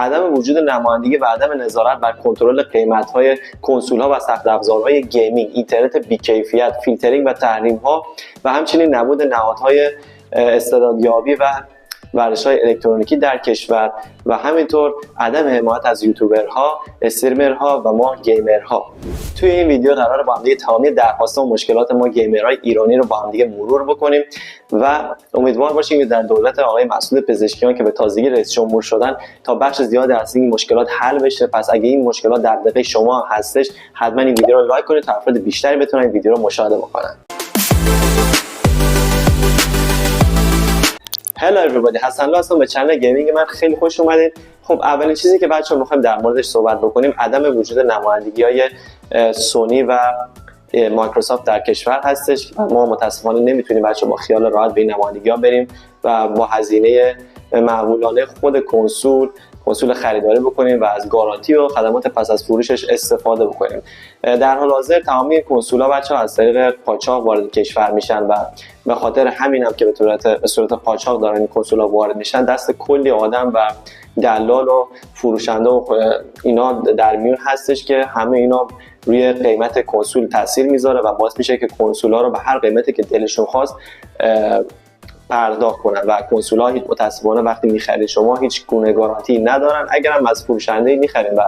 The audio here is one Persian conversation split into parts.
عدم وجود نمایندگی و عدم نظارت بر کنترل قیمت‌های کنسول‌ها و سخت افزارهای گیمینگ، اینترنت بی‌کیفیت، فیلترینگ و تحریم‌ها و همچنین نبود نهادهای استعدادیابی و ورزش‌های الکترونیکی در کشور و همینطور عدم حمایت از یوتیوبرها، استریمرها و ما گیمرها. توی این ویدیو قراره با هم دیگه تمامی درخواست‌ها و مشکلات ما گیمرهای ایرانی رو با هم دیگه مرور بکنیم و امیدوار باشیم که در دولت آقای مسعود پزشکیان که به تازگی رئیس جمهور شدن تا بخش زیادی از این مشکلات حل بشه. پس اگه این مشکلات در دغدغه شما هستش، حتما این ویدیو رو لایک کنید تا افراد بیشتری بتونن این ویدیو رو مشاهده بکنن. هلو everybody، حسن هستم به چنل گیمینگ من. خیلی خوش اومدید. خب اولین چیزی که بچه‌ها می‌خوایم در موردش صحبت بکنیم عدم وجود نمایندگی‌های سونی و مایکروسافت در کشور هستش. ما متاسفانه نمیتونیم بچه‌ها با خیال راحت به این نمایندگی‌ها بریم و با هزینه معقولانه خود کنسول خریداری بکنیم و از گارانتی و خدمات پس از فروشش استفاده بکنیم. در حال حاضر تمامی کنسول‌ها بچه‌ها از طریق قاچاق وارد کشور میشن و به خاطر همین هم که به صورت قاچاق دارن این کنسول‌ها وارد میشن، دست کلی آدم و دلال و فروشنده و اینا در میون هستش که همه اینا روی قیمت کنسول تاثیر میذاره و باعث میشه که کنسول‌ها رو به هر قیمتی که دلشون خواست پرداخت کنن و کنسول‌ها متأسفانه وقتی می‌خرید شما هیچ گونه گارانتی ندارن. اگر هم از فروشنده می‌خرید و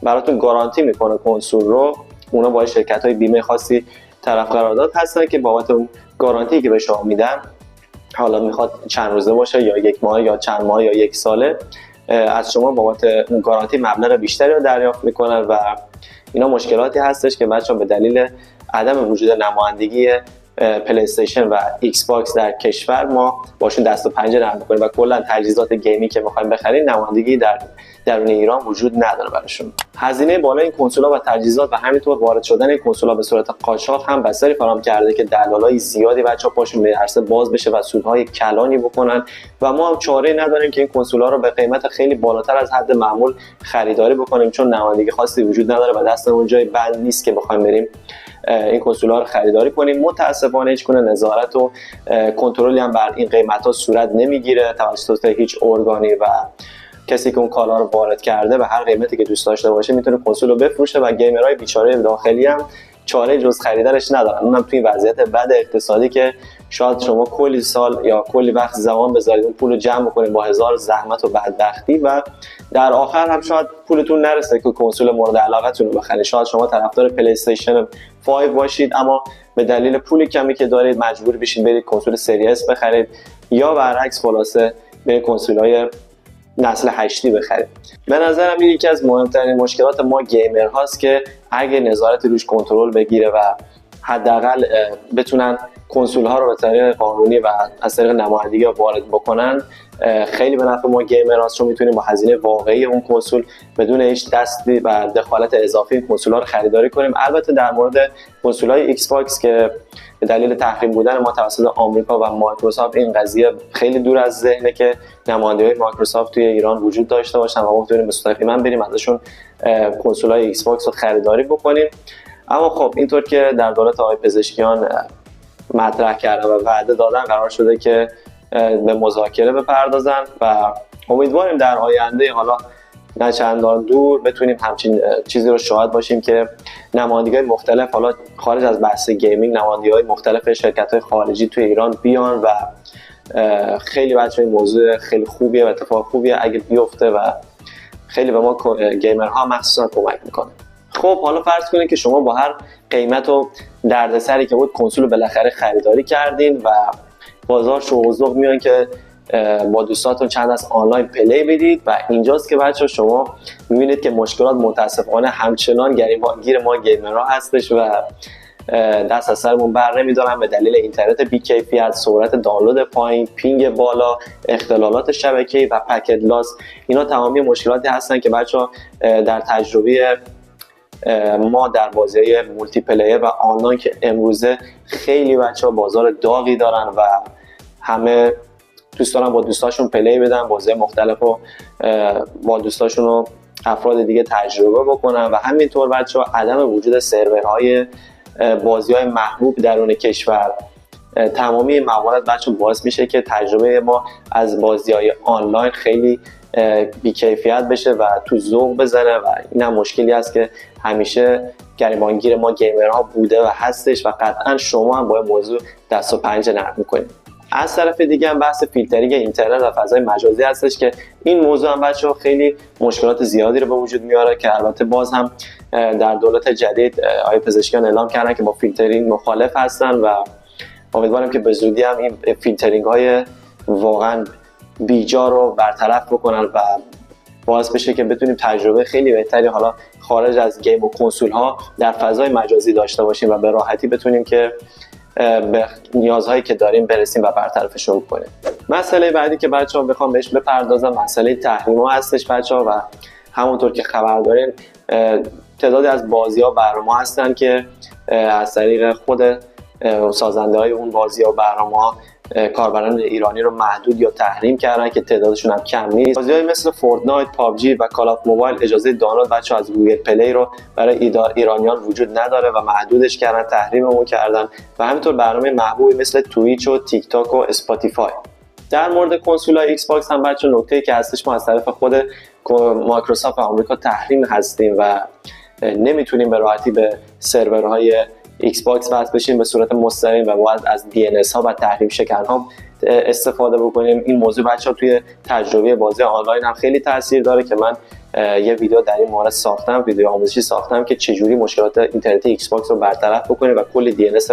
براتون گارانتی میکنه کنسول رو، اونا با شرکت‌های بیمه خاصی طرف قرارداد هستن که بابت اون گارانتی که به شما میدن، حالا میخواد چند روزه باشه یا یک ماه یا چند ماه یا یک ساله، از شما بابت اون گارانتی مبلغ بیشتری رو دریافت میکنن و اینا مشکلاتی هستش که بچه‌ها به دلیل عدم وجود نمایندگی پلی استیشن و ایکس باکس در کشور ما باشون دست و پنجه نرم بکنیم و کلا تجهیزات گیمی که می‌خوایم بخریم نمایندگی در درون ایران وجود نداره براشون. هزینه بالای این کنسول‌ها و تجهیزات و همینطور وارد شدن این کنسول‌ها به صورت قاچاق هم بستری فراهم کرده که دلالای زیادی بچه‌ها پاشون به عرصه باز بشه و سودهای کلانی بکنن و ما هم چاره‌ای نداریم که این کنسول‌ها رو به قیمت خیلی بالاتر از حد معمول خریداری بکنیم، چون نمایندگی خاصی وجود نداره و دستمون جای بند نیست که بخوایم بریم این کنسول‌ها رو خریداری کنیم. متأسفانه هیچ گونه نظارت و کنترلی هم بر این قیمت‌ها صورت نمیگیره توسط هیچ ارگانی و کسی که اون کالا رو وارد کرده به هر قیمتی که دوست داشته باشه میتونه کنسول رو بفروشه و گیمرهای بیچاره داخلی هم چاره جز خریدارش ندارن. اونم توی وضعیت بد اقتصادی که شاید شما کلی سال یا کلی وقت زمان بذارید اون پول رو جمع کنید با هزار زحمت و بدبختی و در آخر هم شاید پولتون نرسه که کنسول مورد علاقتون رو بخرید. شاید شما طرفدار پلی استیشن 5 باشید اما به دلیل پول کمی که دارید مجبور بشید برید کنسول سری اس بخرید یا برعکس خلاصه برید کنسول‌های نسل 8 بخرید. به نظرم این یکی از مهمترین مشکلات ما گیمر هاست که اگه نظارت روش کنترل بگیره و حداقل بتونن کنسول ها رو به طریق قانونی و از طریق نمایندگی وارد بکنن، خیلی به نفع ما گیمر هاست، چون میتونیم با هزینه واقعی اون کنسول بدون هیچ دستی و دخالت اضافی کنسول ها رو خریداری کنیم. البته در مورد کنسول های ایکس باکس که به دلیل تحریم بودن ما توسط آمریکا و مایکروسافت این قضیه خیلی دور از ذهنه که نمایندگی مایکروسافت توی ایران وجود داشته باشن و ما بتونیم به صورت ایمن بریم ازشون کنسول های ایکس باکس رو خریداری بکنیم. اما خب اینطور که در دولت آقای پزشکیان مطرح کردن و وعده دادن، قرار شده که به مذاکره بپردازن و امیدواریم در آینده حالا نه چندان دور بتونیم همچین چیزی رو شاهد باشیم که نمایندگی‌های مختلف، حالا خارج از بحث گیمینگ، نمایندگی‌های مختلف شرکت‌های خارجی توی ایران بیان و خیلی بچه‌ها این موضوع خیلی خوبیه و اتفاق خوبیه اگه بیفته و خیلی به ما گیمرها مخصوصا کمک میکنه. خب حالا فرض کنید که شما با هر قیمت و دردسری که بود کنسول رو بالاخره خریداری کردین و بازار شوق و ذوق میان که با دوستاتون چند از آنلاین پلی بدید و اینجاست که بچه‌ها شما می‌بینید که مشکلات متاسفانه همچنان گیر ما گیمرها هستش و دست از سرمون بر نمی‌دارن به دلیل اینترنت بی‌کیفیت، سرعت دانلود پایین، پینگ بالا، اختلالات شبکه‌ای و پکت لاس. اینا تمامی مشکلاتی هستن که بچه‌ها در تجربه ما در بازی‌های مولتی پلیئر و آنلاین که امروزه خیلی بچه‌ها بازار داغی دارن و همه دوست دارن با دوستاشون پلی بدن، بازی مختلف رو با دوستاشون و افراد دیگه تجربه بکنن و همینطور بچه‌ها عدم وجود سرورهای بازی‌های محبوب درون کشور، تمامی موارد بچه‌ها باعث میشه که تجربه ما از بازی‌های آنلاین خیلی بی‌کیفیت بشه و تو ذوق بزنه و این هم مشکلی است که همیشه گریبانگیر ما گیمرها بوده و هستش و قطعا شما هم با این موضوع دست و پنجه نرم می‌کنید. از طرف دیگه هم بحث فیلترینگ اینترنت و فضای مجازی هستش که این موضوع هم بچه‌ها خیلی مشکلات زیادی رو به وجود میاره که البته باز هم در دولت جدید آقای پزشکیان اعلام کردن که با فیلترینگ مخالف هستن و امیدوارم که به زودی هم این فیلترینگ های واقعا بیجا رو برطرف بکنن و باعث بشه که بتونیم تجربه خیلی بهتری حالا خارج از گیم و کنسول ها در فضای مجازی داشته باشیم و به راحتی بتونیم که به نیازهایی که داریم برسیم و برطرفشون کنیم. مسئله بعدی که بچه‌ها بخوام بهش بپردازم مسئله تحریم‌ها هستش بچه‌ها و همونطور که خبر دارین تعدادی از بازی‌ها برنامه‌ها هستن که از طریق خود سازنده‌های اون بازی‌ها و برنامه‌ها کاربران ایرانی رو محدود یا تحریم کردن که تعدادشون هم کم نیست. بازی‌های مثل فورتنایت، پابجی و کال آف موبایل اجازه دانلود بچه‌ها از گوگل پلی رو برای ایرانیان وجود نداره و محدودش کردن، تحریممون کردن و همینطور برنامه محبوبی مثل توییچ و تیک تاک و اسپاتیفای. در مورد کنسول‌های ایکس باکس هم بچه‌ها نکته‌ای که هستش ما از طرف خود مایکروسافت و آمریکا تحریم هستیم و نمیتونیم به راحتی به سرورهای ایکس باکس وصل بشیم به صورت مستقیم و باید از DNS ها و تحریم شکن ها استفاده بکنیم. این موضوع بچه‌ها توی تجربه بازی آنلاین هم خیلی تاثیر داره که من یه ویدیو در این مورد ساختم، ویدیو آموزشی ساختم که چجوری مشکلات اینترنتی ایکس باکس رو برطرف بکنیم و کلی DNS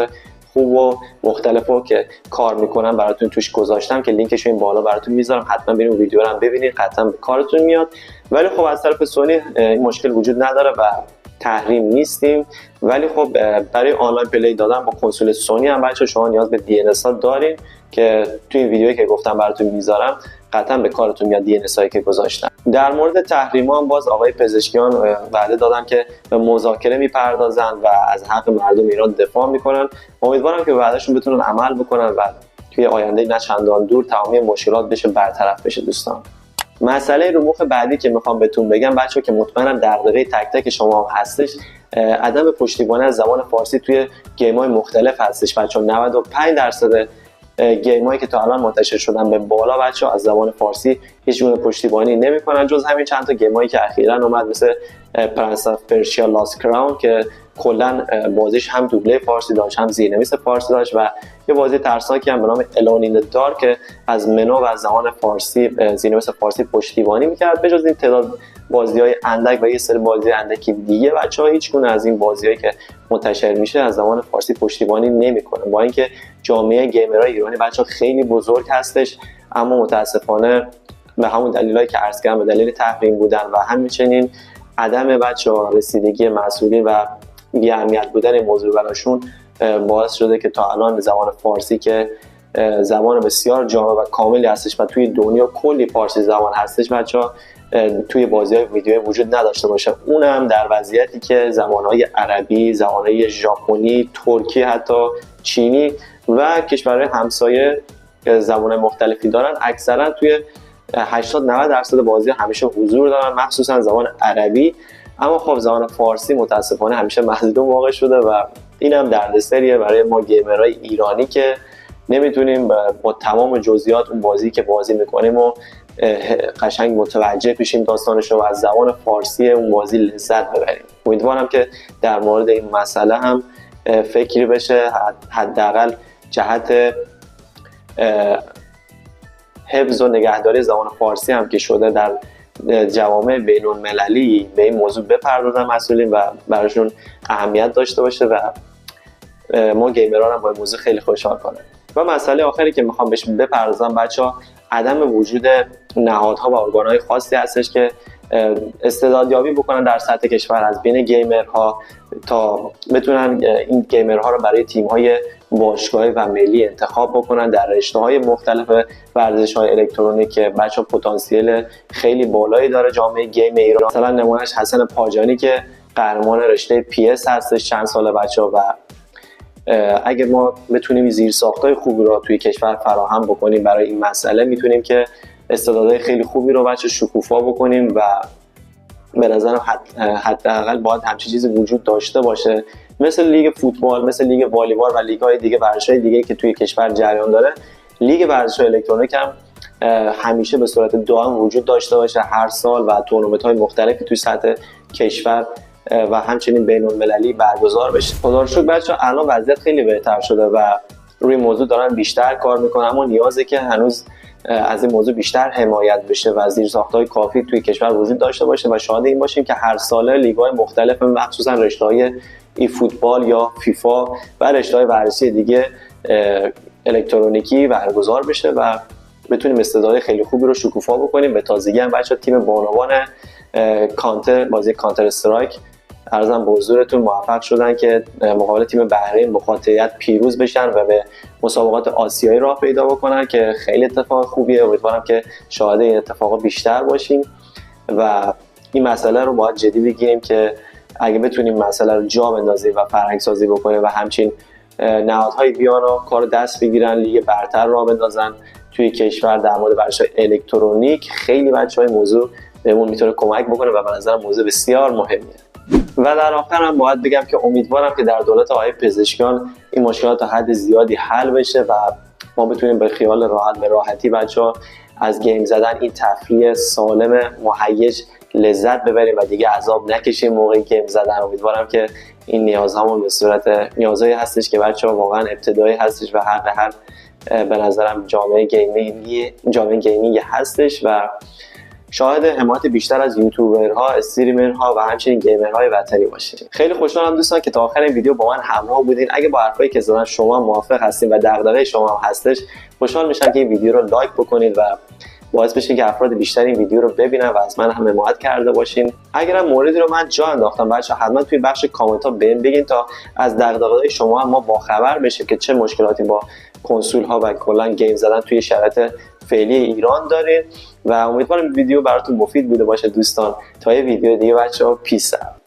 خوب و مختلفو که کار میکنن براتون توش گذاشتم که لینکش این بالا براتون میذارم، حتما بریم ویدیو رو هم ببینید، قطعا به کارتون میاد. ولی خب از طرف سونی این مشکل وجود نداره و تحریم نیستیم، ولی خب برای آنلاین پلی دادن با کنسول سونی هم بچه‌ها شما نیاز به DNS ها دارین که توی این ویدیویی که گفتم براتون میذارم قطعا به کارتون میاد DNS هایی که گذاشتم. در مورد تحریم ها هم باز آقای پزشکیان وعده دادن که به مذاکره میپردازن و از حق مردم ایران دفاع میکنن. امیدوارم که وعدهشون بتونن عمل بکنن و توی آینده نه چندان دور تمامی مشکلات بشه برطرف بشه. دوستان مسئله رموخ بعدی که میخوام بهتون بگم بچه‌ها که مطمئنم دغدغه تک تک شما هم هستش، عدم پشتیبانی از زبان فارسی توی گیم‌های مختلف هستش بچه‌ها. 95% گیم‌هایی که تا الان منتشر شدن به بالا بچه‌ها از زبان فارسی هیچ گونه پشتیبانی نمی‌کنن جز همین چند تا گیم‌هایی که اخیراً اومد مثل پرنس اف پرشیا لاست کراون که کلا بازیش هم دوبله فارسی داشت هم زیرنویس فارسی داشت و یه بازی ترسناکی هم به نام الون این دارک که از منو و از زبان فارسی زیرنویس فارسی پشتیبانی می‌کرد. بجز این تعداد بازی‌های اندک و یه سری بازی اندکی دیگه بچه‌ها هیچ گونه از این بازی‌هایی که منتشر میشه از زبان فارسی پشتیبانی نمی‌کنه، با اینکه جامعه گیمرهای ایرانی بچه‌ها خیلی بزرگ هستش، اما متاسفانه به همون دلایلی که عرض کردم به دلیل تحریم بودن و همچنین عدم بچه‌ها رسیدگی مسئولین و بی‌اهمیت بودن این موضوع براشون باعث شده که تا الان زبان فارسی که زبان بسیار جامع و کاملی هستش و توی دنیا کلی فارسی زبان هستش بچه‌ها توی بازی‌های ویدیویی وجود نداشته باشه، اونم در وضعیتی که زبان‌های عربی، زبان‌های ژاپنی، ترکی، حتی چینی و کشورهای همسایه زبان‌های مختلفی دارن. اکثرا توی 80-90% بازی همیشه حضور دارن، مخصوصا زبان عربی، اما خب زبان فارسی متاسفانه همیشه مظلوم واقع شده و اینم دردسریه برای ما گیمرهای ایرانی که نمیتونیم با تمام جزئیات اون بازی که بازی میکنیم و قشنگ متوجه بشیم داستانش و از زبان فارسی اون بازی لذت ببریم. امیدوارم که در مورد این مسئله هم فکری بشه، حداقل جهت حفظ و نگهداری زبان فارسی هم که شده در جوامع بین‌المللی به این موضوع بپردازن مسئولین و براشون اهمیت داشته باشه و ما گیمران هم با این موضوع خیلی خوشحال کنه. و مسئله آخری که میخوام بهش بپردازم بچه‌ها عدم وجود نهادها و ارگان‌های خاصی هستش که استعدادیابی بکنن در سطح کشور از بین گیمرها تا بتونن این گیمرها رو برای تیم‌های باشگاهی و ملی انتخاب بکنن در رشته‌های مختلف ورزش‌های الکترونیک که بچه‌ها پتانسیل خیلی بالایی داره جامعه گیم ایران. مثلا نمونهش حسن پاجانی که قهرمان رشته PS هستش چند سال بچه‌ها و اگر ما بتونیم زیرساخت‌های خوبی رو توی کشور فراهم بکنیم برای این مسئله میتونیم که استعدادهای خیلی خوبی رو بچه شکوفا بکنیم و به نظرم حداقل باید همچین چیزی وجود داشته باشه مثل لیگ فوتبال، مثل لیگ والیبال و لیگ‌های دیگه، ورزش‌های دیگه که توی کشور جریان داره. لیگ ورزش‌های الکترونیک هم همیشه به صورت دائم وجود داشته باشه هر سال و تورنمنت‌های مختلفی توی سطح کشور و همچنین بین‌المللی برگزار بشه. خدا رو شکر بچه‌ها الان وضعیت خیلی بهتر شده و روی موضوع دارن بیشتر کار میکنن، اما نیازه که هنوز از این موضوع بیشتر حمایت بشه و زیرساخت‌های کافی توی کشور وجود داشته باشه و شاهد این باشیم که هر ساله لیگ‌های مختلف مخصوصا رشته‌های ای فوتبال یا فیفا و رشته‌های ورزشی دیگه الکترونیکی برگزار بشه و بتونیم استعدادهای خیلی خوبی رو شکوفا بکنیم. به تازگی هم بچه‌ها تیم بانوان بازی کانتر استرایک ارزم به حضورتون موفق شدن که مقابل تیم بحرین با قاطعیت پیروز بشن و به مسابقات آسیایی راه پیدا بکنن که خیلی اتفاق خوبیه. امیدوارم که شاهد این اتفاقا بیشتر باشیم و این مسئله رو باید جدی بگیریم که اگه بتونیم مسئله رو جا بندازیم و فرهنگ سازی بکنیم و همچین نهادهای بیان و کار دست بگیرن لیگ برتر راه بندازن توی کشور در مورد ورزش‌های الکترونیک، خیلی بچه‌های موضوع بهمون میتونه کمک بکنه و به نظرم موضوع بسیار مهمیه. و در آخر هم باید بگم که امیدوارم که در دولت آقای پزشکیان این مشکلات تا حد زیادی حل بشه و ما بتونیم به خیال راحت به راحتی بچه‌ها از گیم زدن این تفریح سالم مهیج لذت ببریم و دیگه عذاب نکشیم موقع گیم زدن. امیدوارم که این نیازهامون به صورت نیازهایی هستش که بچه‌ها واقعا ابتدایی هستش و حق هر به نظرم جامعه گیمینگ هستش و شاهد حمایت بیشتر از یوتیوبرها، استریمرها و همچنین گیمرهای وطنی باشید. خیلی خوشحالم دوستان که تا آخر این ویدیو با من همراه بودین. اگه با حرفایی که زدم شما موافق هستین و دغدغه شما هم هستش، خوشحال میشم که این ویدیو رو لایک بکنید و باعث بشه که افراد بیشتر این ویدیو رو ببینن و از من هم حمایت کرده باشین. اگرم موردی رو من جا انداختم بچه‌ها حتما توی بخش کامنت ها بهم بگین تا از دغدغه‌های شما هم ما باخبر بشیم که چه مشکلاتی با کنسول ها و کلا گیم زدن توی شرایط فعلی ایران دارین و امیدوارم ویدیو براتون مفید بوده باشه دوستان. تا یه ویدیو دیگه بچه‌ها پیس.